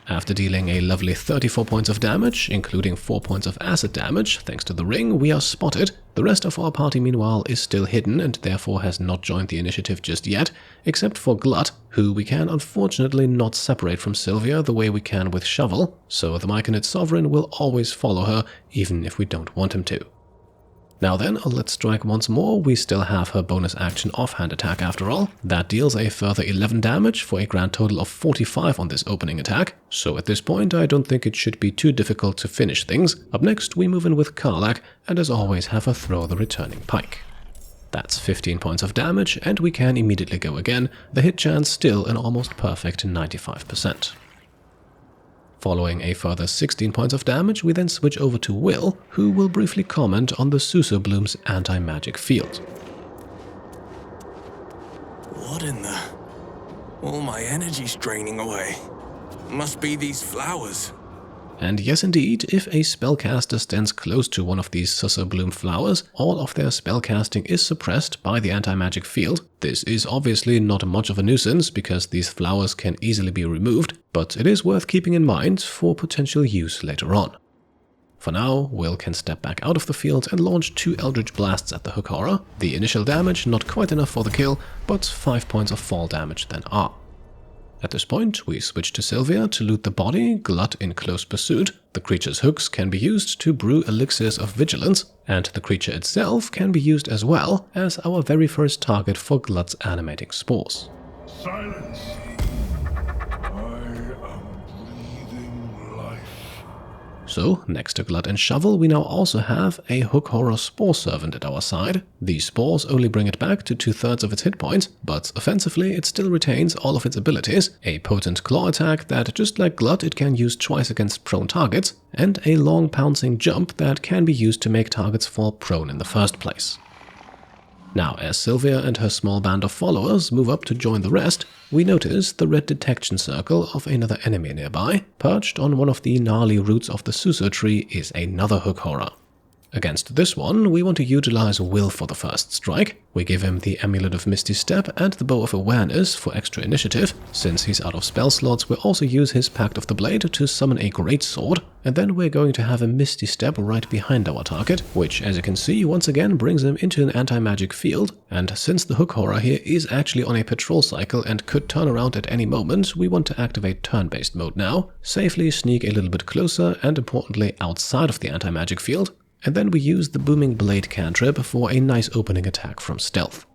After dealing a lovely 34 points of damage, including 4 points of acid damage, thanks to the ring, we are spotted. The rest of our party meanwhile is still hidden and therefore has not joined the initiative just yet, except for Glut, who we can unfortunately not separate from Sylvia the way we can with Shovel, so the Myconid Sovereign will always follow her, even if we don't want him to. Now then, let's strike once more. We still have her bonus action offhand attack after all. That deals a further 11 damage for a grand total of 45 on this opening attack. So at this point I don't think it should be too difficult to finish things. Up next we move in with Karlach and as always have her throw the returning pike. That's 15 points of damage and we can immediately go again, the hit chance still an almost perfect 95%. Following a further 16 points of damage, we then switch over to Will, who will briefly comment on the Sussur Bloom's anti-magic field. What in the... All my energy's draining away. Must be these flowers. And yes indeed, if a spellcaster stands close to one of these Sussur Bloom flowers, all of their spellcasting is suppressed by the anti-magic field. This is obviously not much of a nuisance, because these flowers can easily be removed, but it is worth keeping in mind for potential use later on. For now, Will can step back out of the field and launch 2 Eldritch Blasts at the hook horror. The initial damage not quite enough for the kill, but 5 points of fall damage then are. At this point, we switch to Sylvia to loot the body, Glut in close pursuit. The creature's hooks can be used to brew elixirs of vigilance, and the creature itself can be used as well as our very first target for Glut's animating spores. Silence! So, next to Glut and Shovel, we now also have a Hook Horror Spore Servant at our side. These spores only bring it back to 2/3 of its hit points, but offensively it still retains all of its abilities, a potent claw attack that, just like Glut, it can use twice against prone targets, and a long pouncing jump that can be used to make targets fall prone in the first place. Now, as Sylvia and her small band of followers move up to join the rest, we notice the red detection circle of another enemy nearby. Perched on one of the gnarly roots of the Sussur tree is another Hook Horror. Against this one, we want to utilize Will for the first strike. We give him the Amulet of Misty Step and the Bow of Awareness for extra initiative. Since he's out of spell slots, we'll also use his Pact of the Blade to summon a Greatsword, and then we're going to have a Misty Step right behind our target, which, as you can see, once again brings him into an anti-magic field. And since the Hook Horror here is actually on a patrol cycle and could turn around at any moment, we want to activate turn-based mode now, safely sneak a little bit closer and, importantly, outside of the anti-magic field. And then we use the Booming Blade cantrip for a nice opening attack from stealth.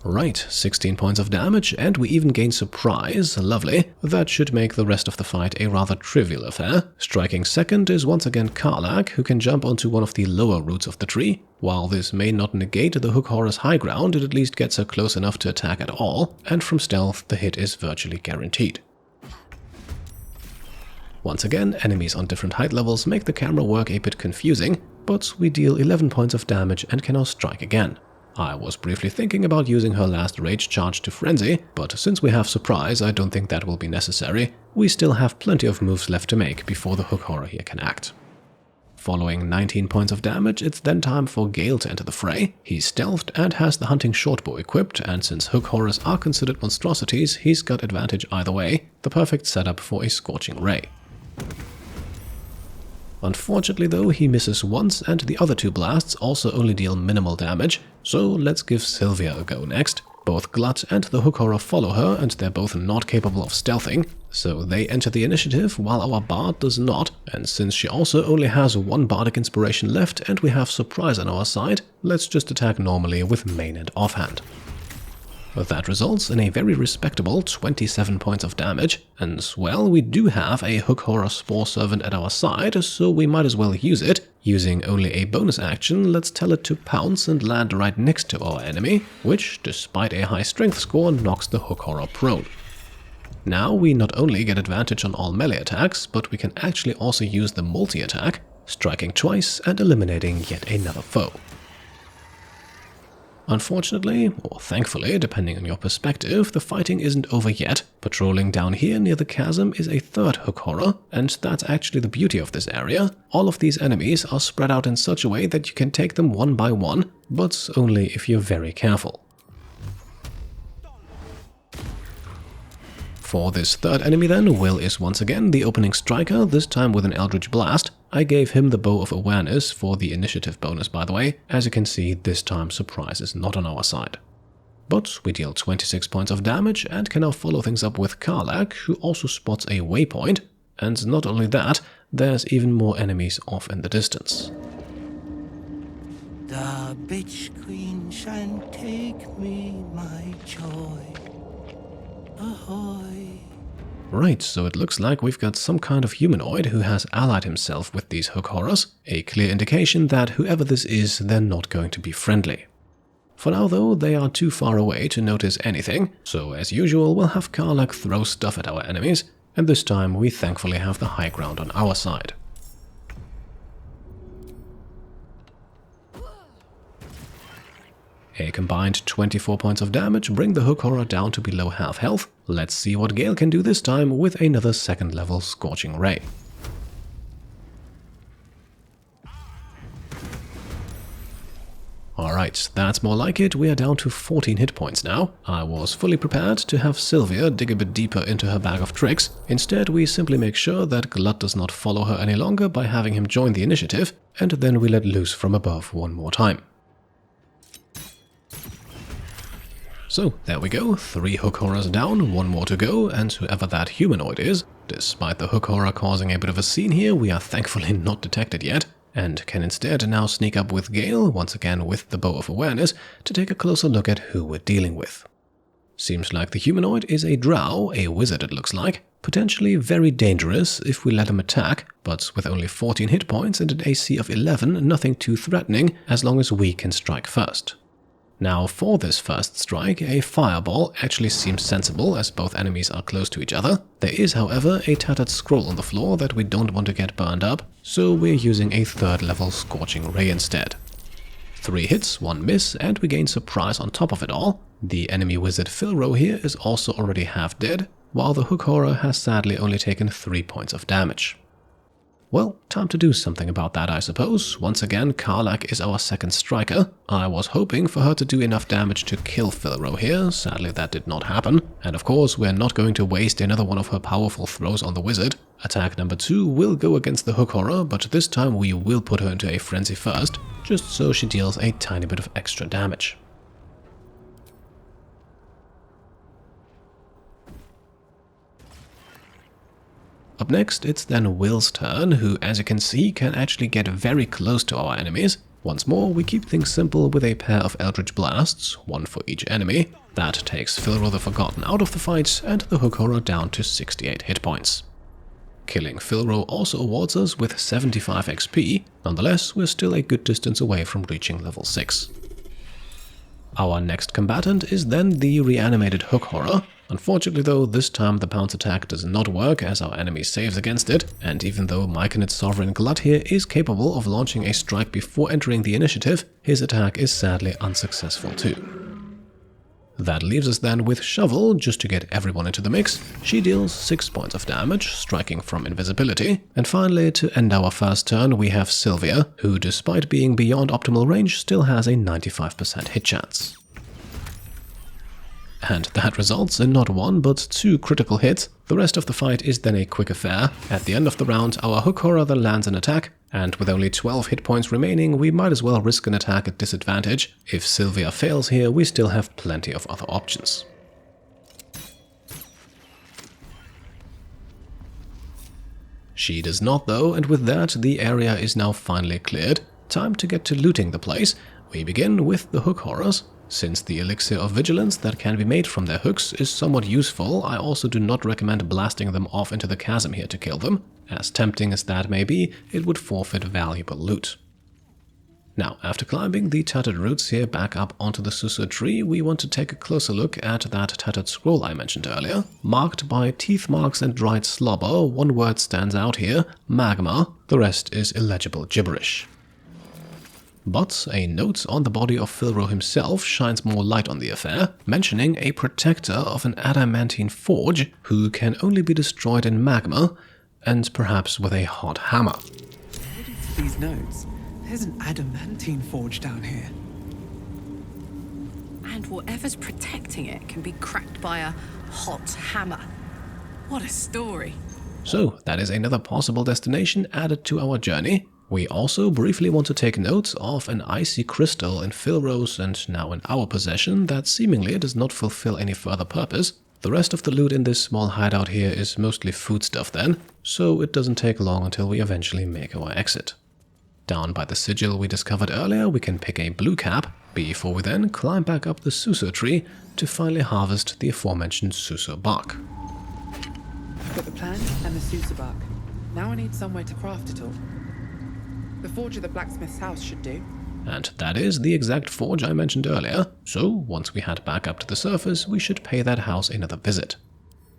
Right, 16 points of damage, and we even gain Surprise. Lovely. That should make the rest of the fight a rather trivial affair. Striking second is once again Karlach, who can jump onto one of the lower roots of the tree. While this may not negate the Hook Horror's high ground, it at least gets her close enough to attack at all, and from stealth the hit is virtually guaranteed. Once again, enemies on different height levels make the camera work a bit confusing, but we deal 11 points of damage and can now strike again. I was briefly thinking about using her last rage charge to frenzy, but since we have Surprise, I don't think that will be necessary. We still have plenty of moves left to make before the Hook Horror here can act. Following 19 points of damage, it's then time for Gale to enter the fray. He's stealthed and has the hunting shortbow equipped, and since Hook Horrors are considered monstrosities, he's got advantage either way, the perfect setup for a Scorching Ray. Unfortunately though, he misses once and the other two blasts also only deal minimal damage, so let's give Sylvia a go next. Both Glut and the Hook Horror follow her, and they're both not capable of stealthing, so they enter the initiative while our Bard does not, and since she also only has one Bardic Inspiration left and we have Surprise on our side, let's just attack normally with main and offhand. That results in a very respectable 27 points of damage, and well, we do have a Hook Horror Spore Servant at our side, so we might as well use it. Using only a bonus action, let's tell it to pounce and land right next to our enemy, which, despite a high strength score, knocks the Hook Horror prone. Now we not only get advantage on all melee attacks, but we can actually also use the multi-attack, striking twice and eliminating yet another foe. Unfortunately, or thankfully, depending on your perspective, the fighting isn't over yet. Patrolling down here near the chasm is a third Hook Horror, and that's actually the beauty of this area. All of these enemies are spread out in such a way that you can take them one by one, but only if you're very careful. For this third enemy then, Will is once again the opening striker, this time with an Eldritch Blast. I gave him the Bow of Awareness for the initiative bonus, by the way. As you can see, this time Surprise is not on our side. But we deal 26 points of damage and can now follow things up with Karlach, who also spots a waypoint. And not only that, there's even more enemies off in the distance. The bitch queen shall take me, my joy. Ahoy. Right, so it looks like we've got some kind of humanoid who has allied himself with these Hook Horrors, a clear indication that whoever this is, they're not going to be friendly. For now though, they are too far away to notice anything, so as usual we'll have Karlach throw stuff at our enemies, and this time we thankfully have the high ground on our side. A combined 24 points of damage bring the Hook Horror down to below half health. Let's see what Gale can do this time with another second level Scorching Ray. Alright, that's more like it. We are down to 14 hit points now. I was fully prepared to have Sylvia dig a bit deeper into her bag of tricks. Instead, we simply make sure that Glut does not follow her any longer by having him join the initiative, and then we let loose from above one more time. So, there we go, 3 hook horrors down, 1 more to go, and whoever that humanoid is, despite the hook horror causing a bit of a scene here, we are thankfully not detected yet, and can instead now sneak up with Gale, once again with the Bow of Awareness, to take a closer look at who we're dealing with. Seems like the humanoid is a drow, a wizard it looks like, potentially very dangerous if we let him attack, but with only 14 hit points and an AC of 11, nothing too threatening as long as we can strike first. Now for this first strike, a fireball actually seems sensible as both enemies are close to each other. There is however a tattered scroll on the floor that we don't want to get burned up, so we're using a 3rd level Scorching Ray instead. 3 hits, 1 miss, and we gain surprise on top of it all. The enemy wizard Filro here is also already half dead, while the hook horror has sadly only taken 3 points of damage. Well, time to do something about that, I suppose. Once again, Karlach is our second striker. I was hoping for her to do enough damage to kill Filro here, sadly that did not happen. And of course, we're not going to waste another one of her powerful throws on the wizard. Attack number 2 will go against the hook horror, but this time we will put her into a frenzy first, just so she deals a tiny bit of extra damage. Up next, it's then Will's turn, who, as you can see, can actually get very close to our enemies. Once more, we keep things simple with a pair of Eldritch Blasts, 1 for each enemy. That takes Filro the Forgotten out of the fight and the hook horror down to 68 hit points. Killing Filro also awards us with 75 XP, nonetheless we're still a good distance away from reaching level 6. Our next combatant is then the reanimated hook horror. Unfortunately though, this time the pounce attack does not work as our enemy saves against it, and even though Myconid's Sovereign Glut here is capable of launching a strike before entering the initiative, his attack is sadly unsuccessful too. That leaves us then with Shovel, just to get everyone into the mix. She deals 6 points of damage, striking from invisibility. And finally, to end our first turn, we have Sylvia, who despite being beyond optimal range still has a 95% hit chance. And that results in not 1 but 2 critical hits. The rest of the fight is then a quick affair. At the end of the round, our hook horror then lands an attack, and with only 12 hit points remaining, we might as well risk an attack at disadvantage. If Sylvia fails here, we still have plenty of other options. She does not though, and with that, the area is now finally cleared. Time to get to looting the place. We begin with the hook horrors. Since the elixir of vigilance that can be made from their hooks is somewhat useful, I also do not recommend blasting them off into the chasm here to kill them. As tempting as that may be, it would forfeit valuable loot. Now, after climbing the tattered roots here back up onto the Sussur tree, we want to take a closer look at that tattered scroll I mentioned earlier. Marked by teeth marks and dried slobber, one word stands out here, magma, the rest is illegible gibberish. But a note on the body of Filro himself shines more light on the affair, mentioning a protector of an adamantine forge who can only be destroyed in magma, and perhaps with a hot hammer. According to these notes, there's an adamantine forge down here. And whatever's protecting it can be cracked by a hot hammer. What a story. So, that is another possible destination added to our journey. We also briefly want to take note of an icy crystal in Filro's and now in our possession that seemingly does not fulfill any further purpose. The rest of the loot in this small hideout here is mostly foodstuff then, so it doesn't take long until we eventually make our exit. Down by the sigil we discovered earlier, we can pick a blue cap, before we then climb back up the Sussur tree to finally harvest the aforementioned Sussur bark. Got the plant and the Sussur bark. Now I need somewhere to craft it all. The forge of the blacksmith's house should do. And that is the exact forge I mentioned earlier, so once we head back up to the surface, we should pay that house another visit.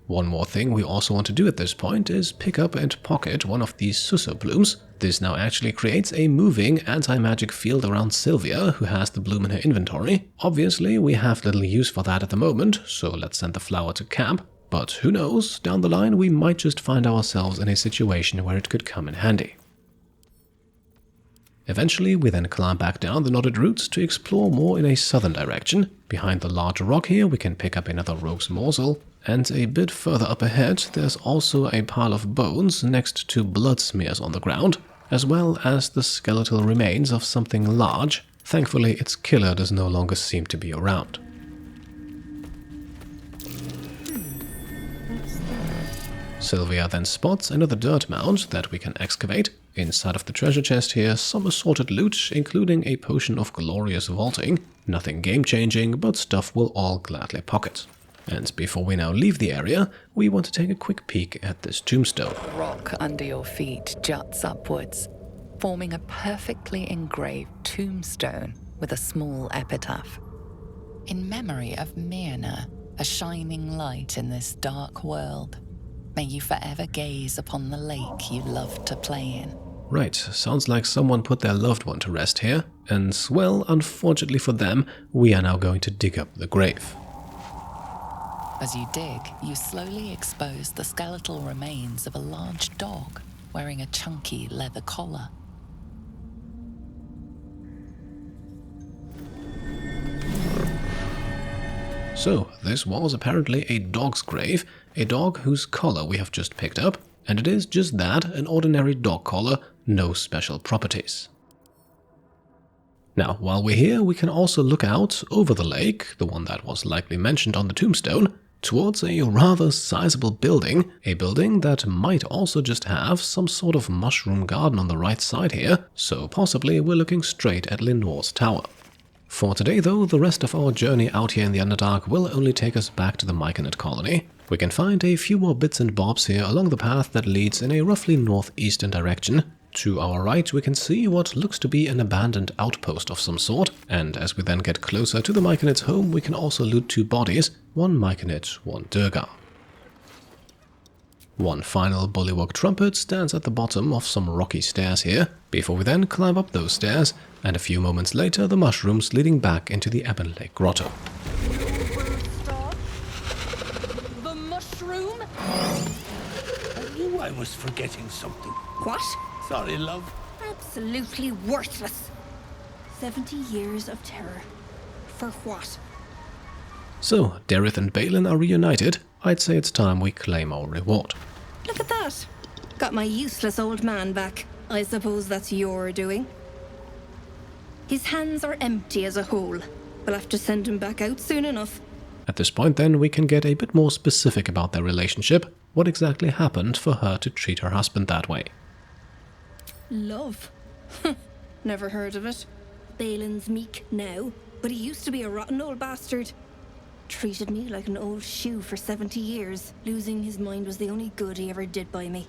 One more thing we also want to do at this point is pick up and pocket one of these Sussur blooms. This now actually creates a moving anti-magic field around Sylvia, who has the bloom in her inventory. Obviously, we have little use for that at the moment, so let's send the flower to camp. But who knows, down the line we might just find ourselves in a situation where it could come in handy. Eventually, we then climb back down the knotted roots to explore more in a southern direction. Behind the large rock here, we can pick up another rogue's morsel. And a bit further up ahead, there's also a pile of bones next to blood smears on the ground, as well as the skeletal remains of something large. Thankfully, its killer does no longer seem to be around. Sylvia then spots another dirt mound that we can excavate. Inside of the treasure chest here, some assorted loot, including a potion of glorious vaulting. Nothing game-changing, but stuff we'll all gladly pocket. And before we now leave the area, we want to take a quick peek at this tombstone. Rock under your feet juts upwards, forming a perfectly engraved tombstone with a small epitaph. In memory of Myrna, a shining light in this dark world. May you forever gaze upon the lake you loved to play in. Right, sounds like someone put their loved one to rest here, and well, unfortunately for them, we are now going to dig up the grave. As you dig, you slowly expose the skeletal remains of a large dog wearing a chunky leather collar. So, this was apparently a dog's grave, a dog whose collar we have just picked up, and it is just that, an ordinary dog collar, no special properties. Now, while we're here, we can also look out over the lake, the one that was likely mentioned on the tombstone, towards a rather sizable building, a building that might also just have some sort of mushroom garden on the right side here, so possibly we're looking straight at Lenore's tower. For today though, the rest of our journey out here in the Underdark will only take us back to the Myconid colony. We can find a few more bits and bobs here along the path that leads in a roughly northeastern direction. To our right we can see what looks to be an abandoned outpost of some sort, and as we then get closer to the Myconid's home we can also loot 2 bodies, one Myconid, one Duergar. One final bullywug trumpet stands at the bottom of some rocky stairs here, before we then climb up those stairs, and a few moments later the mushrooms leading back into the Ebonlake Grotto. The mushroom? I knew I was forgetting something. What? Sorry, love. Absolutely worthless. 70 years of terror. For what? So, Derryth and Baelen are reunited. I'd say it's time we claim our reward. Look at that. Got my useless old man back. I suppose that's your doing. His hands are empty as a whole. We'll have to send him back out soon enough. At this point then, we can get a bit more specific about their relationship. What exactly happened for her to treat her husband that way? Love? Never heard of it. Baelen's meek now, but he used to be a rotten old bastard. Treated me like an old shoe for 70 years. Losing his mind was the only good he ever did by me.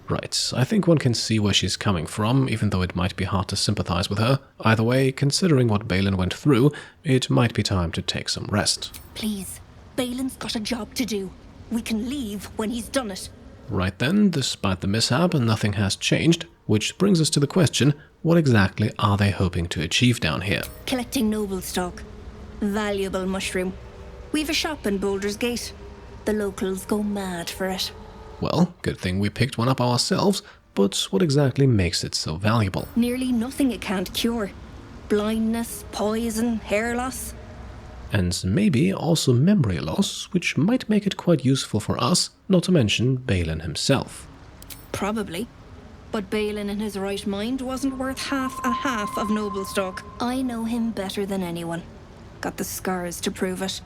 Right, I think one can see where she's coming from, even though it might be hard to sympathize with her. Either way, considering what Baelen went through, it might be time to take some rest. Please, Baelen's got a job to do. We can leave when he's done it. Right then, despite the mishap, nothing has changed, which brings us to the question, what exactly are they hoping to achieve down here? Collecting noblestalk. Valuable mushroom. We've a shop in Baldur's Gate. The locals go mad for it. Well, good thing we picked one up ourselves, but what exactly makes it so valuable? Nearly nothing it can't cure. Blindness, poison, hair loss. And maybe also memory loss, which might make it quite useful for us, not to mention Baelen himself. Probably. But Baelen in his right mind wasn't worth half of noblestalk. I know him better than anyone. Got the scars to prove it.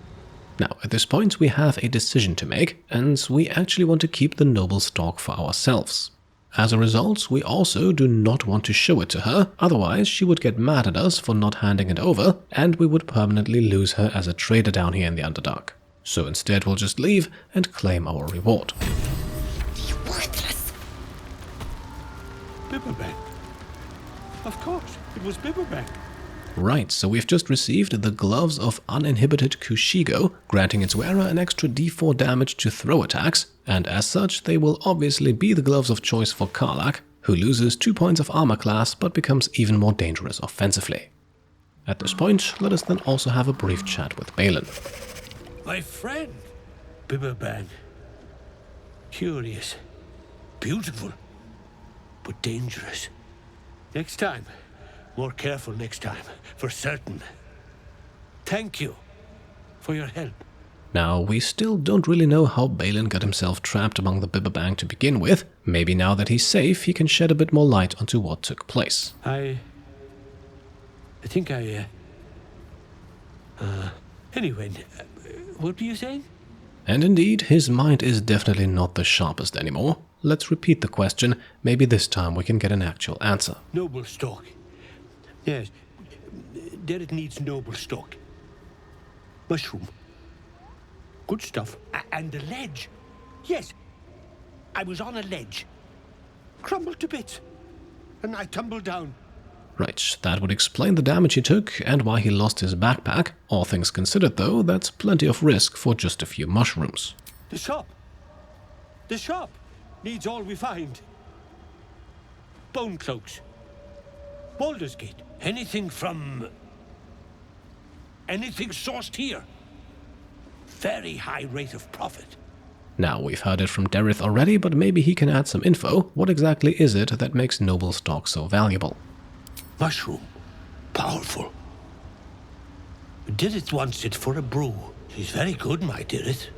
Now, at this point, we have a decision to make, and we actually want to keep the noblestalk for ourselves. As a result, we also do not want to show it to her, otherwise she would get mad at us for not handing it over, and we would permanently lose her as a trader down here in the Underdark. So instead we'll just leave and claim our reward. You worthless! Bibberbang. Of course, it was Bibberbang. Right, so we've just received the Gloves of Uninhibited Kushigo, granting its wearer an extra d4 damage to throw attacks, and as such they will obviously be the gloves of choice for Karlach, who loses 2 points of armor class but becomes even more dangerous offensively. At this point, let us then also have a brief chat with Baelen. My friend, Bibberbang. Curious, beautiful, but dangerous. Next time. More careful next time, for certain. Thank you for your help. Now, we still don't really know how Baelen got himself trapped among the Bibberbang to begin with. Maybe now that he's safe, he can shed a bit more light onto what took place. I think anyway, what were you saying? And indeed, his mind is definitely not the sharpest anymore. Let's repeat the question, maybe this time we can get an actual answer. Noblestalk. Yes, Derryth needs noblestalk. Mushroom. Good stuff. And the ledge. Yes, I was on a ledge. Crumbled to bits. And I tumbled down. Right, that would explain the damage he took and why he lost his backpack. All things considered though, that's plenty of risk for just a few mushrooms. The shop. The shop needs all we find. Bonecloaks. Baldur's Gate. Anything sourced here. Very high rate of profit. Now, we've heard it from Derryth already, but maybe he can add some info. What exactly is it that makes noblestalk so valuable? Mushroom. Powerful. Derryth wants it for a brew. She's very good, my Derryth.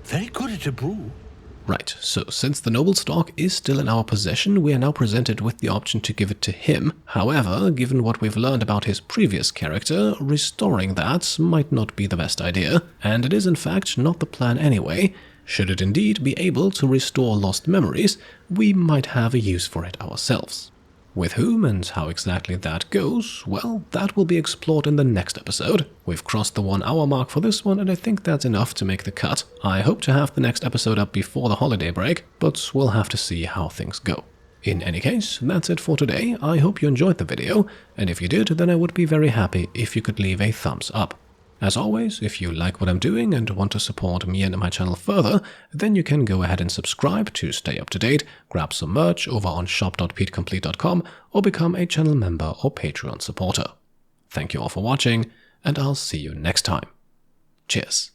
Very good at a brew. Right, so since the noblestalk is still in our possession, we are now presented with the option to give it to him. However, given what we've learned about his previous character, restoring that might not be the best idea, and it is in fact not the plan anyway. Should it indeed be able to restore lost memories, we might have a use for it ourselves. With whom and how exactly that goes, well, that will be explored in the next episode. We've crossed the 1 hour mark for this one, and I think that's enough to make the cut. I hope to have the next episode up before the holiday break, but we'll have to see how things go. In any case, that's it for today. I hope you enjoyed the video, and if you did, then I would be very happy if you could leave a thumbs up. As always, if you like what I'm doing and want to support me and my channel further, then you can go ahead and subscribe to stay up to date, grab some merch over on shop.petecomplete.com, or become a channel member or Patreon supporter. Thank you all for watching, and I'll see you next time. Cheers.